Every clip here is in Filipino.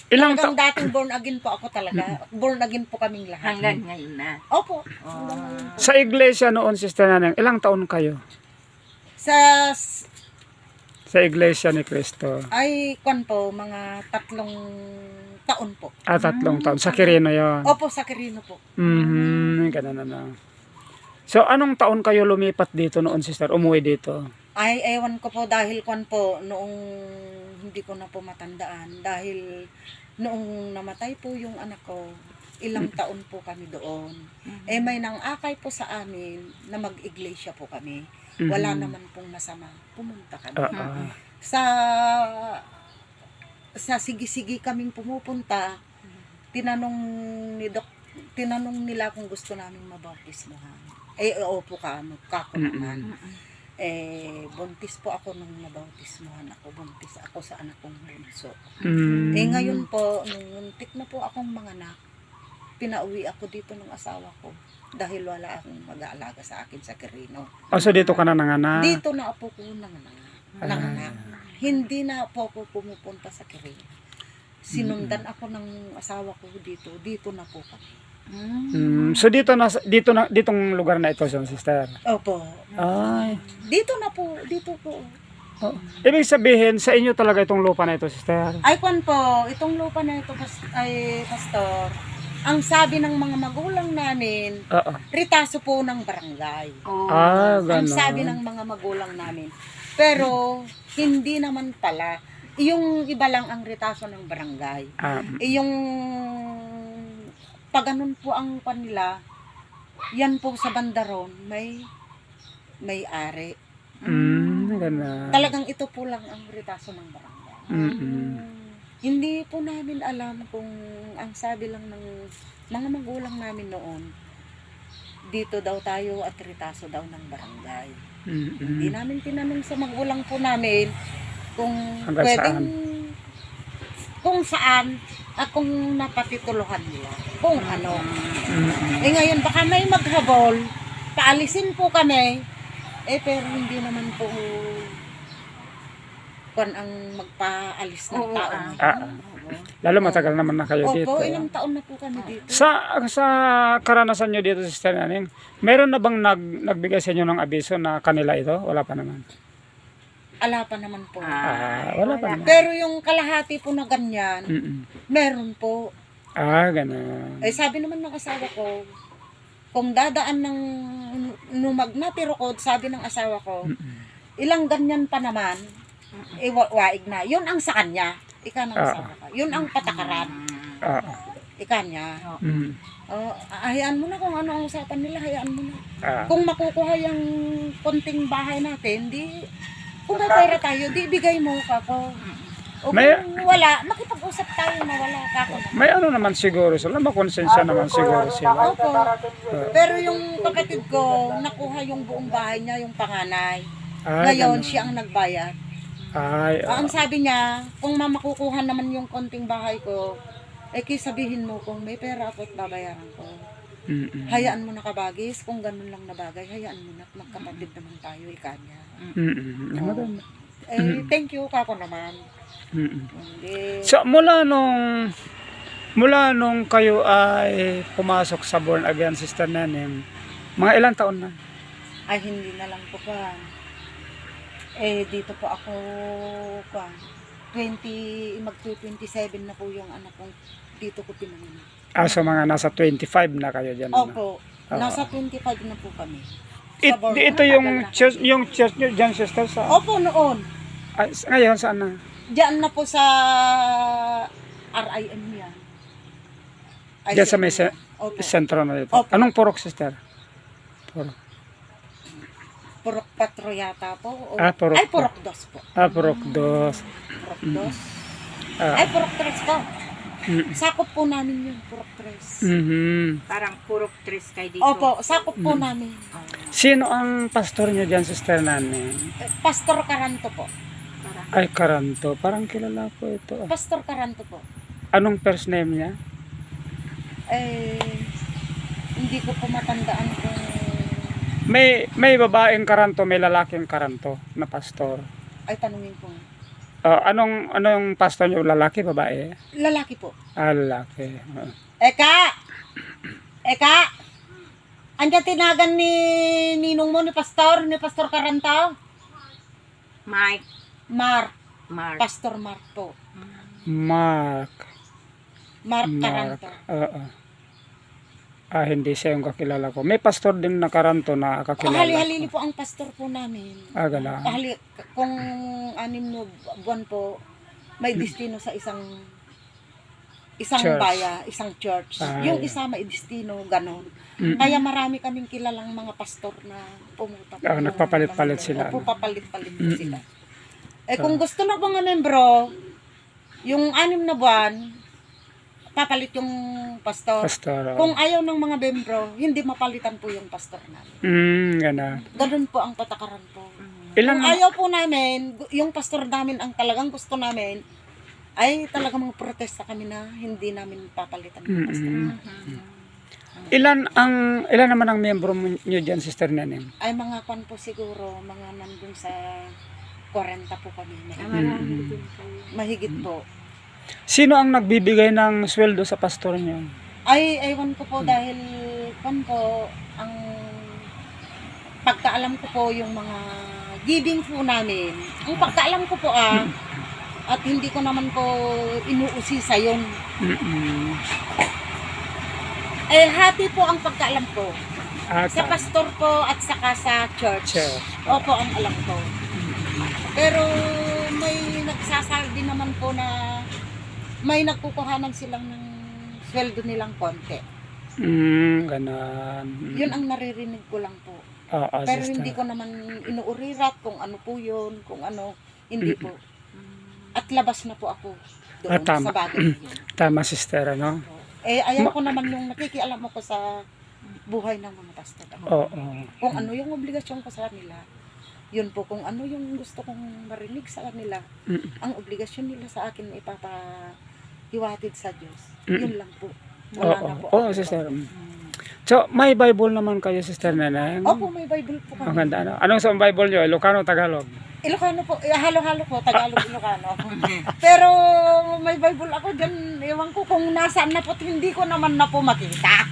Ilang Talagang dating born again po ako talaga. Born again po kaming lahat. Hanggang ngayon na. Opo. Oh. Hanggang ngayon po. sa iglesia noon, Sister Naneng, ilang taon kayo? Sa Sa iglesia ni Cristo. ay kwan po mga 3 taon po. 3 taon. Sa Quirino yun. Opo, sa Quirino po. Ganun na. So, anong taon kayo lumipat dito noon, Sister? Umuwi dito? Ay, ewan ko po dahil kwan po noong hindi ko na po matandaan dahil noong namatay po yung anak ko, ilang taon po kami doon. Eh may nang-akay po sa amin na mag-iglesia po kami. Wala naman pong masama. Pumunta kami. Sa sige-sige kaming pumupunta, tinanong nila kung gusto naming mabautismohan. Eh, opo ka, kako naman. Buntis po ako nung nabautismohan ako. Buntis ako sa anak kong bunso. Ngayon po, nung muntik na po akong manganak, pinauwi ako dito ng asawa ko. Dahil wala akong mag-aalaga sa akin sa Quirino. So dito ka na nanganak? Dito na po ko nanganak. Hindi na po ako pumupunta sa Quirino. Sinundan ako ng asawa ko dito. Dito na po kami. So ditong lugar na ito, Sister. Opo. Ay. Dito na po. Dito po. Oh. Ibig sabihin, sa inyo talaga itong lupa na ito, Sister? Ay, kwan po. Itong lupa na ito, Pastor, ang sabi ng mga magulang namin, ritaso po ng barangay. Ang sabi ng mga magulang namin. Pero, hindi naman pala. Yung iba lang ang ritaso ng barangay. Yung pag ganun po ang kanila, yan po sa bandaron, may ari. Talagang ito po lang ang ritaso ng barangay. Hindi po namin alam kung ang sabi lang ng mga magulang namin noon, dito daw tayo at ritaso daw ng barangay. Hindi namin tinanong sa magulang po namin kung pwedeng kung saan at kung napatituluhan nila. Kung ano. Ngayon baka may maghabol, paalisin po kami. Pero hindi naman po kung ang magpaalis ng tao. Lalo matagal naman na kayo dito. Opo, ilang taon na po kami dito. Sa karanasan nyo dito, Sister Naneng, meron na bang nagbigay sa inyo ng abiso na kanila ito? Wala pa naman. Ala pa naman po. Wala pa naman. Pero yung kalahati po na ganyan, meron po. Ganun. Sabi naman ng asawa ko, kung dadaan ng numagna pirokod, sabi ng asawa ko, ilang ganyan pa naman, waig na. Yun ang sa kanya. Ika ng asawa ko. Yun ang patakaran. Ika niya. Hayaan mo na kung ano ang usapan nila, hayaan mo na. Kung makukuha yung konting bahay natin, kung may pera tayo, bigay mo ka ko. O kung wala, makipag-usap tayo na wala ka ko. May ano naman siguro sila, makonsensya naman siguro sila. Opo. Pero yung kapatid ko, nakuha yung buong bahay niya, yung panganay. Ngayon, siya ang nagbayad. Ang sabi niya, kung makukuha naman yung konting bahay ko, sabihin mo kung may pera ako at babayaran ko. Hayaan mo na kabagis, kung ganun lang na bagay, hayaan mo na at magkapatid naman tayo, ikanya. Thank you, kako naman. So, mula nung kayo ay pumasok sa born again, Sister Naneng, mga ilang taon na? Ay, hindi na lang po pa. Dito po ako, 27 na po yung anak kong dito ko pinanganak. So mga nasa 25 na kayo dyan? Opo, nasa 25 na po kami. Ito yung church nyo dyan, Sister? Opo, noon. Ngayon, saan na? Diyan na po sa RIM yan. Diyan sa may sentro na dito. Anong purok, Sister? Purok Patro yata po. Purok. Ay, Purok 2 po. Purok 2. Purok 2. Ay, Purok 3 po. Sakop po namin yun, Purok 3. Parang Purok 3 kayo dito. Opo, sakop po namin. Sino ang pastor nyo dyan, Sister Naneng? Pastor Caranto po. Ay, Caranto. Parang kilala ko ito. Pastor Caranto po. Anong first name niya? Hindi ko po matandaan kung... May babaeng Caranto, may lalaking Caranto na pastor. Ay, tanungin ko. Anong pastor niyo? Lalaki, babae? Lalaki po. Lalaki. Eka! Andiyan tinagan ni ninong mo, ni Pastor Karantaw? Mike. Mark. Mark. Pastor Mark po. Mark. Mark Karantaw. Oo. Hindi siya yung kakilala ko. May pastor din na Karanto na kakilala. Hali-halili po ang pastor po namin. Gano'n. Kung 6 na buwan po, may destino sa isang Church. isang church. Ay. Yung isa may destino, ganon. Kaya marami kaming kilalang mga pastor na pumunta. Nagpapalit-palit sila. Opo, papalit-palit po sila. Kung gusto na mga membro, yung 6 na buwan, papalit yung pastor. Pastor. Kung ayaw ng mga membro, hindi mapalitan po yung pastor namin. Gano'n. Ganun po ang patakaran po. Ilan Kung ayaw po namin, yung pastor namin ang talagang gusto namin, ay talagang mga protesta kami na hindi namin papalitan yung pastor. Ilan naman ang miyembro niyo diyan, Sister Neneng? Ay mga kwan po siguro, mga nandun sa 40 po kami. Marami din kayo. Mahigit po. Sino ang nagbibigay ng sweldo sa pastor niyo? Ay, ewan ko po dahil kwan po, ang pagkaalam ko po yung mga giving po namin. Ang pagkaalam ko po at hindi ko naman po inuusisa yun. Happy po ang pagkaalam ko. Sa pastor po at saka sa church. Opo, ang alam ko. Pero may nagsasabi naman po na may nagkukuhanan silang ng sweldo nilang konti. Ganon. Yun ang naririnig ko lang po. Pero hindi ko naman inuurirat kung ano po yun, kung ano, hindi po. At labas na po ako doon tama. sa bagay na yun. Tama, Sister, ano? Ayaw ko naman yung nakikialam ako sa buhay ng mga pastor. Kung ano yung obligasyon ko sa kanila, yun po, kung ano yung gusto kong marinig sa kanila, ang obligasyon nila sa akin na ipapahiwatid sa Diyos. Yun lang po. Wala na po. Sister. So, may Bible naman kayo, Sister Neneng? Opo, may Bible po kami. Ang ganda, ano? Anong sa Bible nyo? Ilocano, Tagalog? Ilocano po, halo-halo po, Tagalog, Ilocano. Pero may Bible ako dyan, ewan ko kung nasaan na po, hindi ko naman na po makita.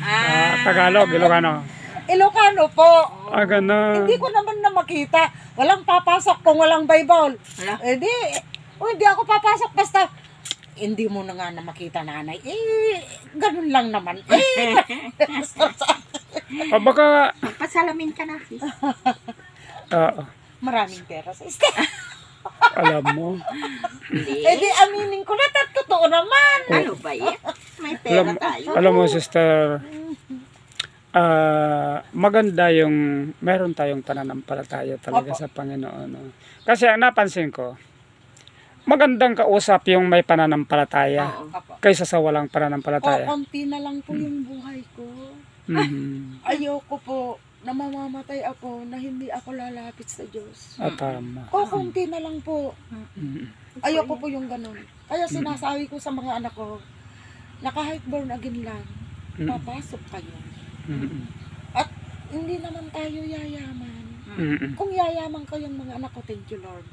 Tagalog, Ilocano? Ilocano po. Gano'n. Hindi ko naman na makita. Walang papasok kung walang Bible. Hindi ako papasok basta hindi mo na nga na makita, nanay. Ganun lang naman. Baka... Magpasalamin ka na, sis. Maraming pera sa alam mo. Hindi. Aminin ko na, totoo naman. Ano ba yan? May pera tayo. Alam mo, Sister, maganda yung meron tayong pananampalataya talaga sa Panginoon. No? Kasi ang napansin ko, magandang kausap yung may pananampalataya kaysa sa walang pananampalataya. Konti na lang po yung buhay ko. Ayoko po na mamamatay ako na hindi ako lalapit sa Diyos. Tama. Konti na lang po. Ayoko po yung ganun. Kaya sinasabi ko sa mga anak ko, na kahit born again lang, papasok kayo. At hindi naman tayo yayaman. Kung yayaman kayong mga anak ko, thank you Lord.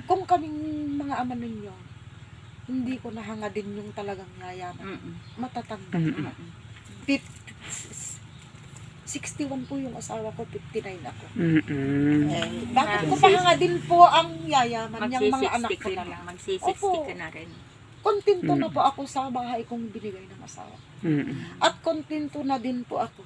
Kung kaming mga ama ninyo, hindi ko nahanga din yung talagang yayaman. Matatanda. 61 po yung asawa ko, 59 ako. Bakit ko pa din po ang yayaman yung mga anak ko na lang? Magsi-60 ka na rin. Kontento na po ako sa bahay kong binigay ng asawa. At kontento na din po ako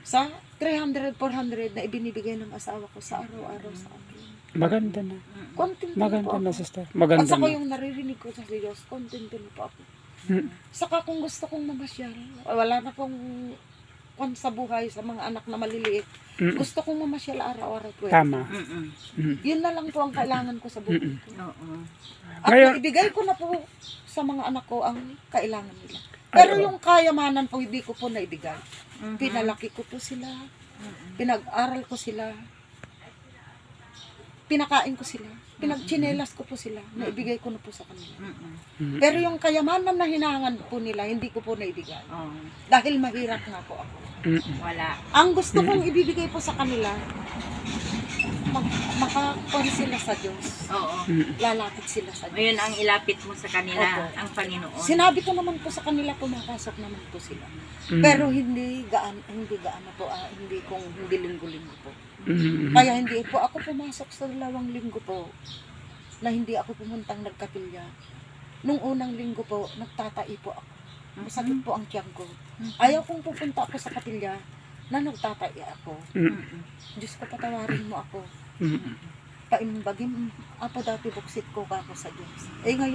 sa 300, 400 na ibinibigay ng asawa ko sa araw-araw sa akin. Maganda na. Kontento Maganda na na, po ako. Sister. Maganda At saka na. yung naririnig ko sa Diyos, kontento na po ako. Saka kung gusto kong mamasyal, wala na pong sa buhay sa mga anak na maliliit. Gusto kong mamasyal araw-araw po. Tama. Yun na lang po ang kailangan ko sa buhay ko. At Ngayon, ibigay ko na po sa mga anak ko ang kailangan nila. Pero yung kayamanan po, hindi ko po naibigay. Pinalaki ko po sila. Pinag-aral ko sila. Pinakain ko sila. Pinagchinelas ko po sila. Naibigay ko na po sa kanila. Pero yung kayamanan na hinahangan po nila, hindi ko po naibigay. Dahil mahirap nga po ako. Wala. Ang gusto kong ibibigay po sa kanila, makakon sila sa Diyos. Oo. Lalapit sila sa Diyos. Ngayon ang ilapit mo sa kanila, Opo. ang Panginoon. Sinabi ko naman po sa kanila, pumapasok naman po sila. Pero hindi gaano po, hindi linggo-linggo po. Kaya hindi po ako pumasok sa 2 linggo po na hindi ako pumuntang nagkapilya. Nung unang linggo po, nagtatai po ako. Masakit po ang tiyan ko. Ayaw kong pupunta ako sa kapilya na nagtatai ako. Diyos ko, patawarin mo ako. Paimbagin, apo dati buksit ko kako sa Diyos. Eh ngayon,